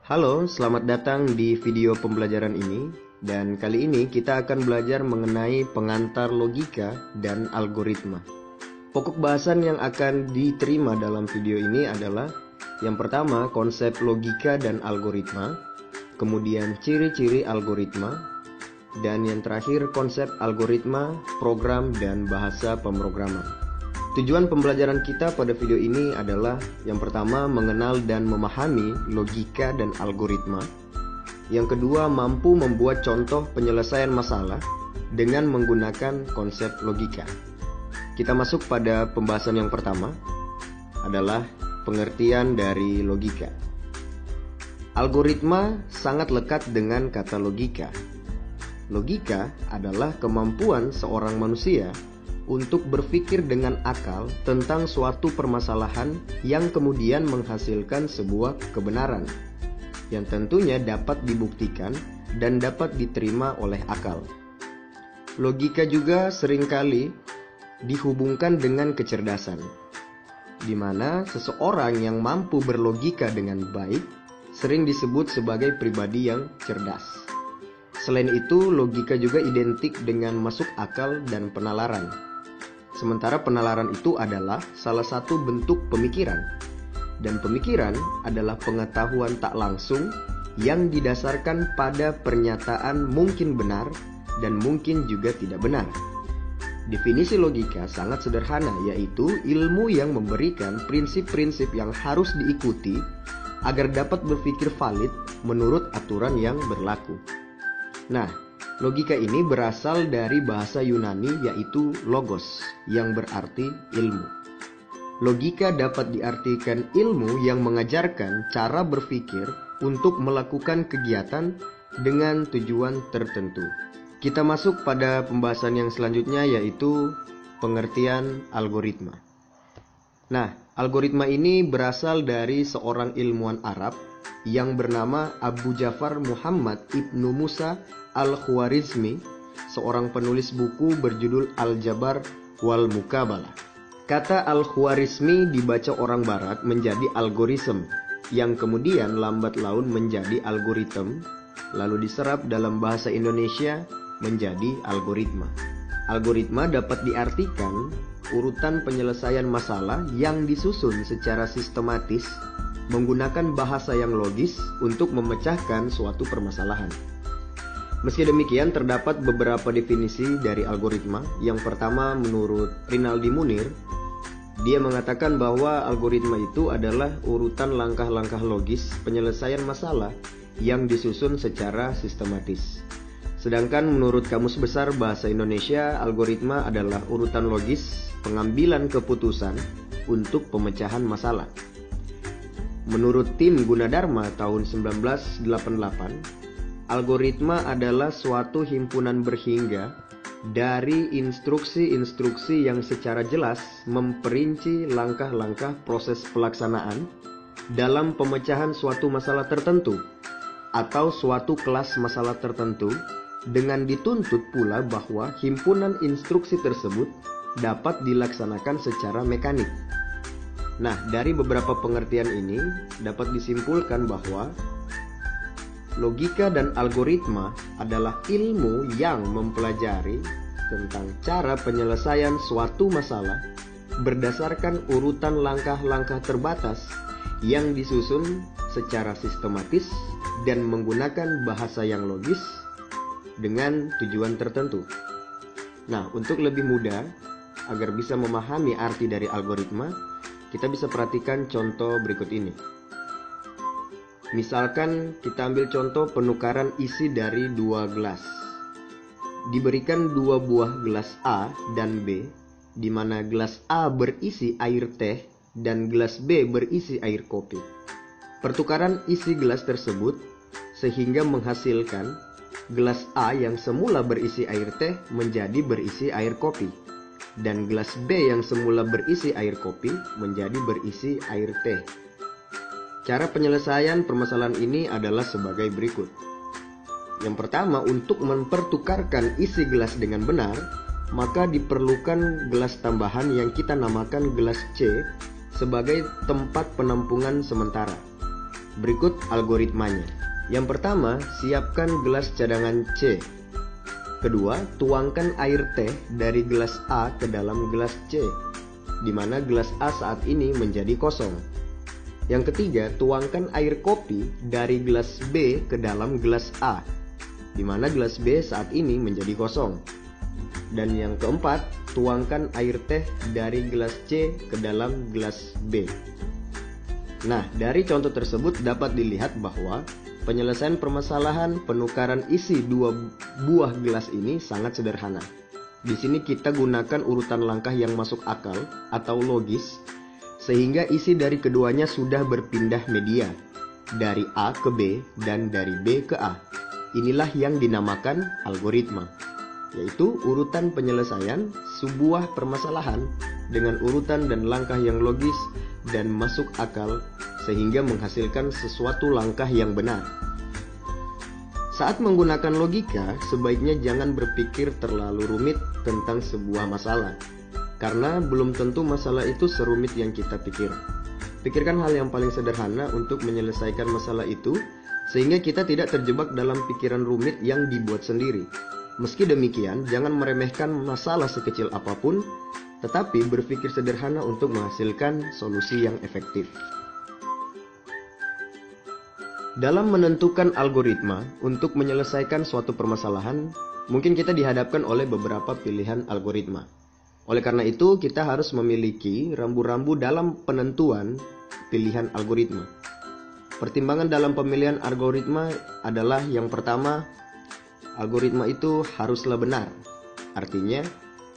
Halo, selamat datang di video pembelajaran ini. Dan kali ini kita akan belajar mengenai pengantar logika dan algoritma. Pokok bahasan yang akan diterima dalam video ini adalah yang pertama, konsep logika dan algoritma, kemudian ciri-ciri algoritma, dan yang terakhir konsep algoritma, program, dan bahasa pemrograman. Tujuan pembelajaran kita pada video ini adalah yang pertama, mengenal dan memahami logika dan algoritma. Yang kedua, mampu membuat contoh penyelesaian masalah dengan menggunakan konsep logika. Kita masuk pada pembahasan yang pertama, adalah pengertian dari logika. Algoritma sangat lekat dengan kata logika. Logika adalah kemampuan seorang manusia untuk berpikir dengan akal tentang suatu permasalahan yang kemudian menghasilkan sebuah kebenaran yang tentunya dapat dibuktikan dan dapat diterima oleh akal. Logika juga seringkali dihubungkan dengan kecerdasan, di mana seseorang yang mampu berlogika dengan baik sering disebut sebagai pribadi yang cerdas. Selain itu, logika juga identik dengan masuk akal dan penalaran. Sementara penalaran itu adalah salah satu bentuk pemikiran. Dan pemikiran adalah pengetahuan tak langsung yang didasarkan pada pernyataan mungkin benar dan mungkin juga tidak benar. Definisi logika sangat sederhana, yaitu ilmu yang memberikan prinsip-prinsip yang harus diikuti agar dapat berpikir valid menurut aturan yang berlaku. Nah, logika ini berasal dari bahasa Yunani yaitu logos, yang berarti ilmu. Logika dapat diartikan ilmu yang mengajarkan cara berpikir untuk melakukan kegiatan dengan tujuan tertentu. Kita masuk pada pembahasan yang selanjutnya yaitu pengertian algoritma. Nah, algoritma ini berasal dari seorang ilmuwan Arab yang bernama Abu Ja'far Muhammad Ibnu Musa Al-Khwarizmi, seorang penulis buku berjudul Al-Jabar wal Mukabalah. Kata Al-Khwarizmi dibaca orang barat menjadi algoritm, yang kemudian lambat laun menjadi algoritm, lalu diserap dalam bahasa Indonesia menjadi algoritma. Algoritma dapat diartikan urutan penyelesaian masalah yang disusun secara sistematis menggunakan bahasa yang logis untuk memecahkan suatu permasalahan. Meski demikian, terdapat beberapa definisi dari algoritma. Yang pertama, menurut Rinaldi Munir, dia mengatakan bahwa algoritma itu adalah urutan langkah-langkah logis penyelesaian masalah yang disusun secara sistematis. Sedangkan menurut Kamus Besar Bahasa Indonesia, algoritma adalah urutan logis pengambilan keputusan untuk pemecahan masalah. Menurut tim Gunadarma tahun 1988, algoritma adalah suatu himpunan berhingga dari instruksi-instruksi yang secara jelas memperinci langkah-langkah proses pelaksanaan dalam pemecahan suatu masalah tertentu atau suatu kelas masalah tertentu, dengan dituntut pula bahwa himpunan instruksi tersebut dapat dilaksanakan secara mekanik. Nah, dari beberapa pengertian ini dapat disimpulkan bahwa logika dan algoritma adalah ilmu yang mempelajari tentang cara penyelesaian suatu masalah berdasarkan urutan langkah-langkah terbatas yang disusun secara sistematis dan menggunakan bahasa yang logis dengan tujuan tertentu. Nah, untuk lebih mudah agar bisa memahami arti dari algoritma, kita bisa perhatikan contoh berikut ini. Misalkan kita ambil contoh penukaran isi dari dua gelas. Diberikan dua buah gelas A dan B, di mana gelas A berisi air teh dan gelas B berisi air kopi. Pertukaran isi gelas tersebut sehingga menghasilkan gelas A yang semula berisi air teh menjadi berisi air kopi, dan gelas B yang semula berisi air kopi menjadi berisi air teh. Cara penyelesaian permasalahan ini adalah sebagai berikut. Yang pertama, untuk mempertukarkan isi gelas dengan benar, maka diperlukan gelas tambahan yang kita namakan gelas C sebagai tempat penampungan sementara. Berikut algoritmanya. Yang pertama, siapkan gelas cadangan C. Kedua, tuangkan air teh dari gelas A ke dalam gelas C, di mana gelas A saat ini menjadi kosong. Yang ketiga, tuangkan air kopi dari gelas B ke dalam gelas A, di mana gelas B saat ini menjadi kosong. Dan yang keempat, tuangkan air teh dari gelas C ke dalam gelas B. Nah, dari contoh tersebut dapat dilihat bahwa penyelesaian permasalahan penukaran isi dua buah gelas ini sangat sederhana. Di sini kita gunakan urutan langkah yang masuk akal atau logis, sehingga isi dari keduanya sudah berpindah media dari A ke B dan dari B ke A. Inilah yang dinamakan algoritma, yaitu urutan penyelesaian sebuah permasalahan dengan urutan dan langkah yang logis dan masuk akal, sehingga menghasilkan sesuatu langkah yang benar. Saat menggunakan logika, sebaiknya jangan berpikir terlalu rumit tentang sebuah masalah, karena belum tentu masalah itu serumit yang kita pikir. Pikirkan hal yang paling sederhana untuk menyelesaikan masalah itu, sehingga kita tidak terjebak dalam pikiran rumit yang dibuat sendiri. Meski demikian, jangan meremehkan masalah sekecil apapun, tetapi berpikir sederhana untuk menghasilkan solusi yang efektif. Dalam menentukan algoritma untuk menyelesaikan suatu permasalahan, mungkin kita dihadapkan oleh beberapa pilihan algoritma. Oleh karena itu, kita harus memiliki rambu-rambu dalam penentuan pilihan algoritma. Pertimbangan dalam pemilihan algoritma adalah yang pertama, algoritma itu haruslah benar. Artinya,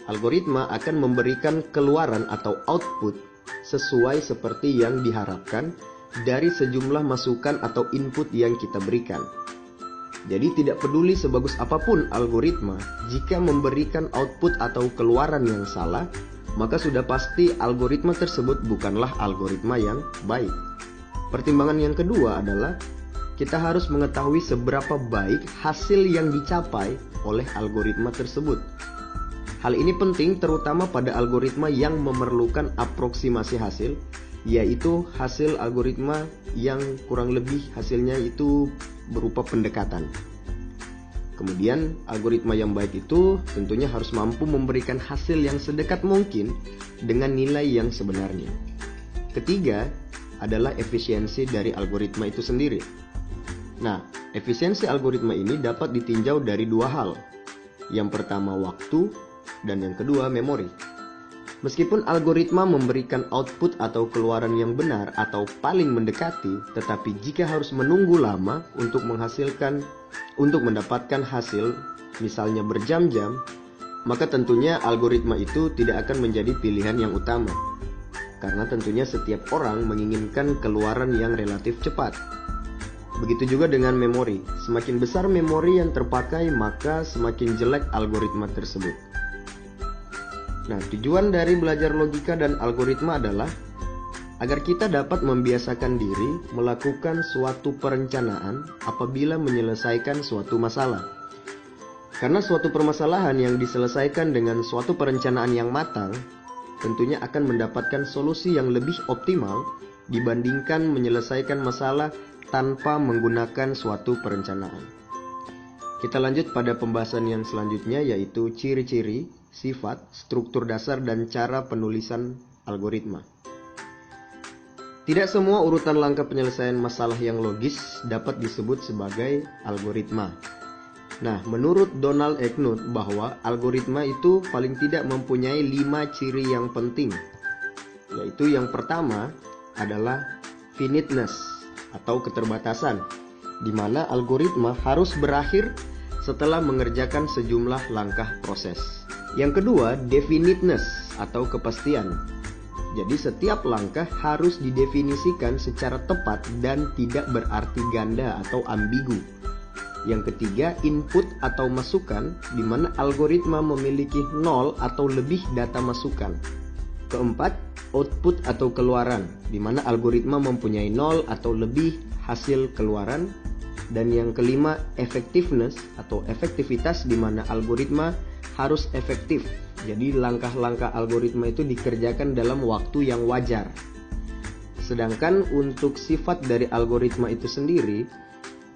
algoritma akan memberikan keluaran atau output sesuai seperti yang diharapkan dari sejumlah masukan atau input yang kita berikan. Jadi tidak peduli sebagus apapun algoritma, jika memberikan output atau keluaran yang salah, maka sudah pasti algoritma tersebut bukanlah algoritma yang baik. Pertimbangan yang kedua adalah kita harus mengetahui seberapa baik hasil yang dicapai oleh algoritma tersebut. Hal ini penting terutama pada algoritma yang memerlukan aproksimasi hasil, yaitu hasil algoritma yang kurang lebih hasilnya itu berupa pendekatan. Kemudian algoritma yang baik itu tentunya harus mampu memberikan hasil yang sedekat mungkin dengan nilai yang sebenarnya. Ketiga adalah efisiensi dari algoritma itu sendiri. Nah, efisiensi algoritma ini dapat ditinjau dari dua hal. Yang pertama waktu, dan yang kedua memori. Meskipun algoritma memberikan output atau keluaran yang benar atau paling mendekati, tetapi jika harus menunggu lama untuk mendapatkan hasil, misalnya berjam-jam, maka tentunya algoritma itu tidak akan menjadi pilihan yang utama. Karena tentunya setiap orang menginginkan keluaran yang relatif cepat. Begitu juga dengan memori. Semakin besar memori yang terpakai, maka semakin jelek algoritma tersebut. Nah, tujuan dari belajar logika dan algoritma adalah agar kita dapat membiasakan diri melakukan suatu perencanaan apabila menyelesaikan suatu masalah. Karena suatu permasalahan yang diselesaikan dengan suatu perencanaan yang matang, tentunya akan mendapatkan solusi yang lebih optimal dibandingkan menyelesaikan masalah tanpa menggunakan suatu perencanaan. Kita lanjut pada pembahasan yang selanjutnya, yaitu ciri-ciri, sifat, struktur dasar, dan cara penulisan algoritma. Tidak semua urutan langkah penyelesaian masalah yang logis dapat disebut sebagai algoritma. Nah, menurut Donald Knuth bahwa algoritma itu paling tidak mempunyai 5 ciri yang penting, yaitu yang pertama adalah finiteness atau keterbatasan, di mana algoritma harus berakhir setelah mengerjakan sejumlah langkah proses. Yang kedua, definiteness atau kepastian. Jadi setiap langkah harus didefinisikan secara tepat dan tidak berarti ganda atau ambigu. Yang ketiga, input atau masukan, di mana algoritma memiliki 0 atau lebih data masukan. Keempat, output atau keluaran, di mana algoritma mempunyai 0 atau lebih hasil keluaran. Dan yang kelima, effectiveness atau efektivitas, di mana algoritma harus efektif. Jadi langkah-langkah algoritma itu dikerjakan dalam waktu yang wajar. Sedangkan untuk sifat dari algoritma itu sendiri,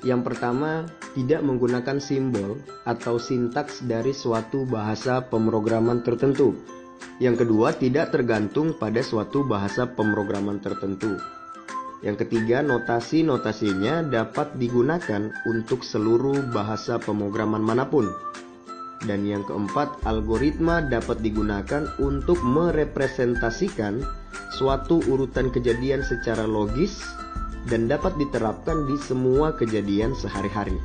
yang pertama tidak menggunakan simbol atau sintaks dari suatu bahasa pemrograman tertentu. Yang kedua, tidak tergantung pada suatu bahasa pemrograman tertentu. Yang ketiga, notasi-notasinya dapat digunakan untuk seluruh bahasa pemrograman manapun. Dan yang keempat, algoritma dapat digunakan untuk merepresentasikan suatu urutan kejadian secara logis dan dapat diterapkan di semua kejadian sehari-hari.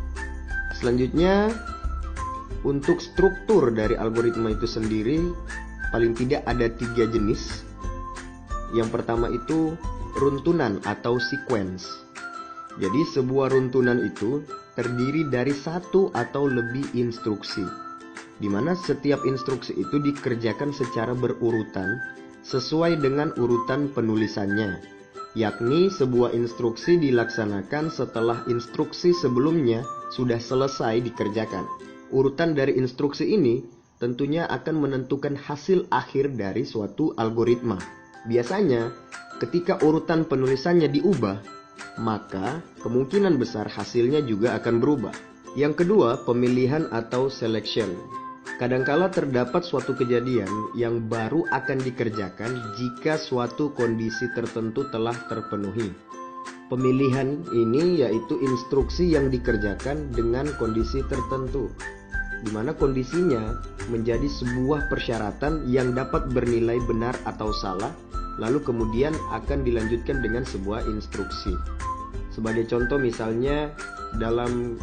Selanjutnya, untuk struktur dari algoritma itu sendiri, paling tidak ada 3 jenis. Yang pertama itu runtunan atau sequence. Jadi sebuah runtunan itu terdiri dari satu atau lebih instruksi, di mana setiap instruksi itu dikerjakan secara berurutan sesuai dengan urutan penulisannya, yakni sebuah instruksi dilaksanakan setelah instruksi sebelumnya sudah selesai dikerjakan. Urutan dari instruksi ini tentunya akan menentukan hasil akhir dari suatu algoritma. Biasanya, ketika urutan penulisannya diubah, maka kemungkinan besar hasilnya juga akan berubah. Yang kedua, pemilihan atau selection. Kadangkala terdapat suatu kejadian yang baru akan dikerjakan jika suatu kondisi tertentu telah terpenuhi. Pemilihan ini yaitu instruksi yang dikerjakan dengan kondisi tertentu, di mana kondisinya menjadi sebuah persyaratan yang dapat bernilai benar atau salah, lalu kemudian akan dilanjutkan dengan sebuah instruksi. Sebagai contoh misalnya dalam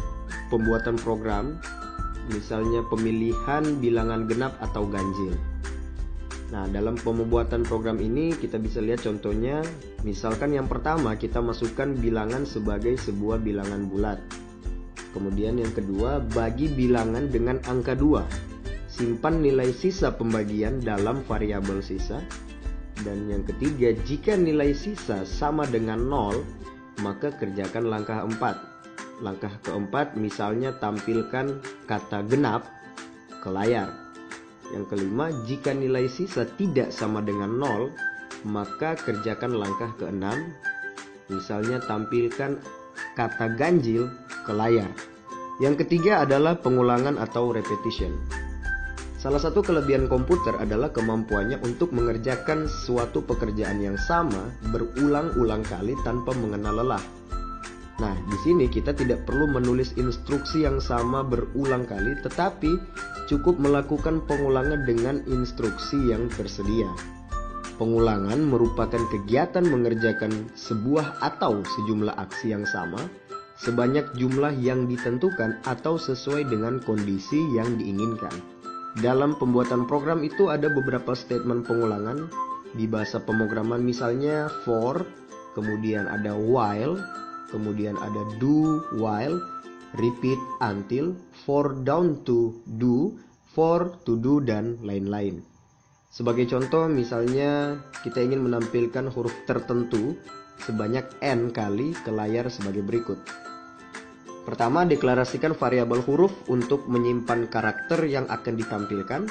pembuatan program, misalnya pemilihan bilangan genap atau ganjil. Nah, dalam pembuatan program ini kita bisa lihat contohnya, misalkan yang pertama kita masukkan bilangan sebagai sebuah bilangan bulat. Kemudian yang kedua, bagi bilangan dengan angka 2. Simpan nilai sisa pembagian dalam variabel sisa. Dan yang ketiga, jika nilai sisa sama dengan 0, maka kerjakan langkah 4. Langkah keempat misalnya tampilkan kata genap ke layar. Yang kelima, jika nilai sisa tidak sama dengan 0, maka kerjakan langkah ke-6. Misalnya tampilkan kata ganjil ke layar. Yang ketiga adalah pengulangan atau repetition. Salah satu kelebihan komputer adalah kemampuannya untuk mengerjakan suatu pekerjaan yang sama berulang-ulang kali tanpa mengenal lelah. Nah, di sini kita tidak perlu menulis instruksi yang sama berulang kali, tetapi cukup melakukan pengulangan dengan instruksi yang tersedia. Pengulangan merupakan kegiatan mengerjakan sebuah atau sejumlah aksi yang sama, sebanyak jumlah yang ditentukan atau sesuai dengan kondisi yang diinginkan. Dalam pembuatan program itu ada beberapa statement pengulangan di bahasa pemrograman, misalnya for, kemudian ada while, kemudian ada do while, repeat until, for down to do, for to do, dan lain-lain. Sebagai contoh, misalnya kita ingin menampilkan huruf tertentu sebanyak n kali ke layar sebagai berikut. Pertama, deklarasikan variabel huruf untuk menyimpan karakter yang akan ditampilkan.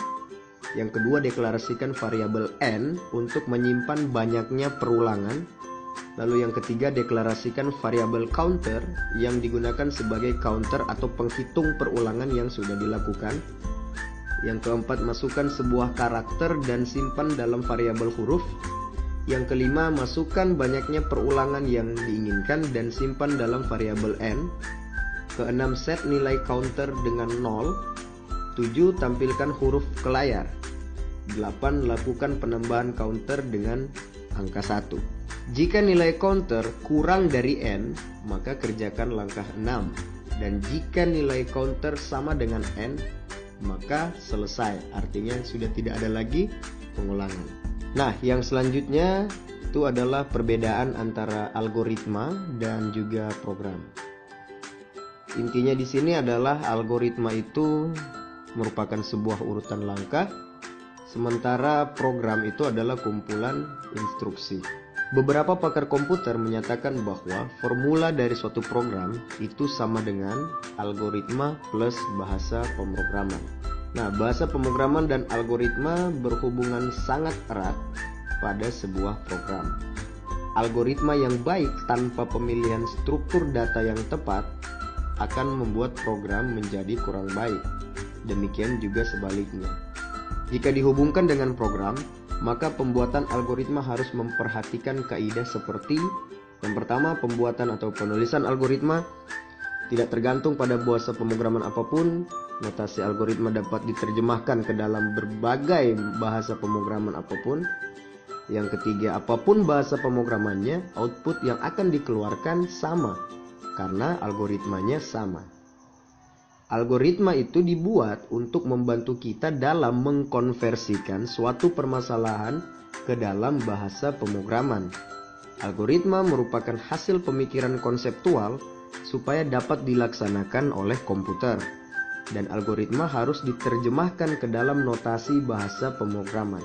Yang kedua, deklarasikan variabel n untuk menyimpan banyaknya perulangan. Lalu yang ketiga, deklarasikan variabel counter yang digunakan sebagai counter atau penghitung perulangan yang sudah dilakukan. Yang keempat, masukkan sebuah karakter dan simpan dalam variabel huruf. Yang kelima, masukkan banyaknya perulangan yang diinginkan dan simpan dalam variabel n. Keenam, set nilai counter dengan 0. 7, tampilkan huruf ke layar. 8, lakukan penambahan counter dengan angka 1. Jika nilai counter kurang dari n, maka kerjakan langkah 6. Dan jika nilai counter sama dengan n, maka selesai. Artinya sudah tidak ada lagi pengulangan. Nah, yang selanjutnya itu adalah perbedaan antara algoritma dan juga program. Intinya di sini adalah algoritma itu merupakan sebuah urutan langkah, sementara program itu adalah kumpulan instruksi. Beberapa pakar komputer menyatakan bahwa formula dari suatu program itu sama dengan algoritma plus bahasa pemrograman. Nah, bahasa pemrograman dan algoritma berhubungan sangat erat pada sebuah program. algoritma yang baik tanpa pemilihan struktur data yang tepat akan membuat program menjadi kurang baik. Demikian juga sebaliknya. Jika dihubungkan dengan program, maka pembuatan algoritma harus memperhatikan kaidah seperti yang pertama, pembuatan atau penulisan algoritma tidak tergantung pada bahasa pemrograman apapun. Notasi algoritma dapat diterjemahkan ke dalam berbagai bahasa pemrograman apapun. Yang ketiga, apapun bahasa pemrogramannya, output yang akan dikeluarkan sama karena algoritmanya sama. Algoritma itu dibuat untuk membantu kita dalam mengkonversikan suatu permasalahan ke dalam bahasa pemrograman. Algoritma merupakan hasil pemikiran konseptual supaya dapat dilaksanakan oleh komputer, dan algoritma harus diterjemahkan ke dalam notasi bahasa pemrograman.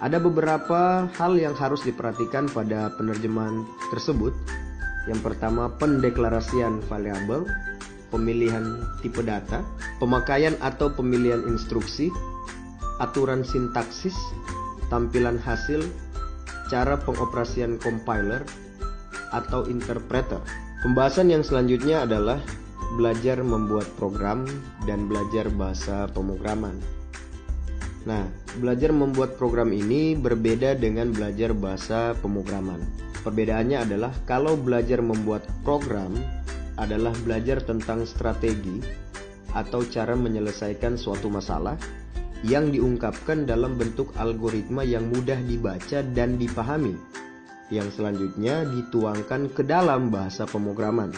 Ada beberapa hal yang harus diperhatikan pada penerjemahan tersebut. Yang pertama, pendeklarasian variabel, pemilihan tipe data, pemakaian atau pemilihan instruksi, aturan sintaksis, tampilan hasil, cara pengoperasian compiler atau interpreter. Pembahasan yang selanjutnya adalah belajar membuat program dan belajar bahasa pemrograman. Nah, belajar membuat program ini berbeda dengan belajar bahasa pemrograman. Perbedaannya adalah kalau belajar membuat program adalah belajar tentang strategi atau cara menyelesaikan suatu masalah yang diungkapkan dalam bentuk algoritma yang mudah dibaca dan dipahami, yang selanjutnya dituangkan ke dalam bahasa pemrograman.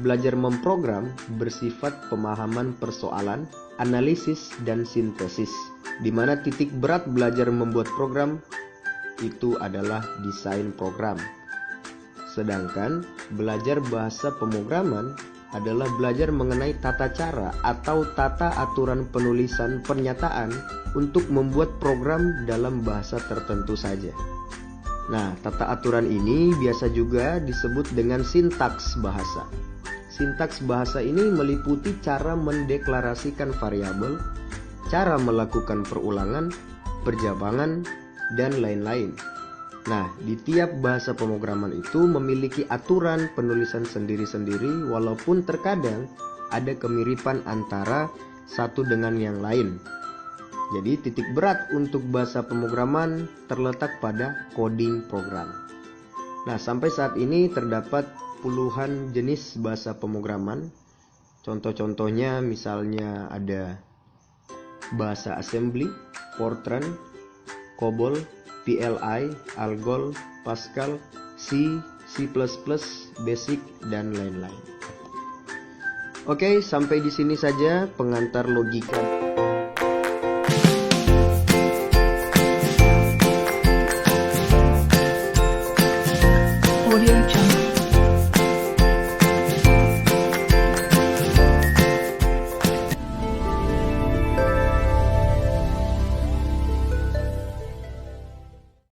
Belajar memprogram bersifat pemahaman persoalan, analisis, dan sintesis, di mana titik berat belajar membuat program itu adalah desain program. Sedangkan belajar bahasa pemrograman adalah belajar mengenai tata cara atau tata aturan penulisan pernyataan untuk membuat program dalam bahasa tertentu saja. Nah, tata aturan ini biasa juga disebut dengan sintaks bahasa. Sintaks bahasa ini meliputi cara mendeklarasikan variabel, cara melakukan perulangan, perjabangan, dan lain-lain. Nah, di tiap bahasa pemrograman itu memiliki aturan penulisan sendiri-sendiri, walaupun terkadang ada kemiripan antara satu dengan yang lain. Jadi titik berat untuk bahasa pemrograman terletak pada coding program. Nah, sampai saat ini terdapat puluhan jenis bahasa pemrograman. Contoh-contohnya misalnya ada bahasa assembly, Fortran, COBOL, PLI, ALGOL, Pascal, C, C++, Basic, dan lain-lain. Oke, sampai di sini saja pengantar logika. Audio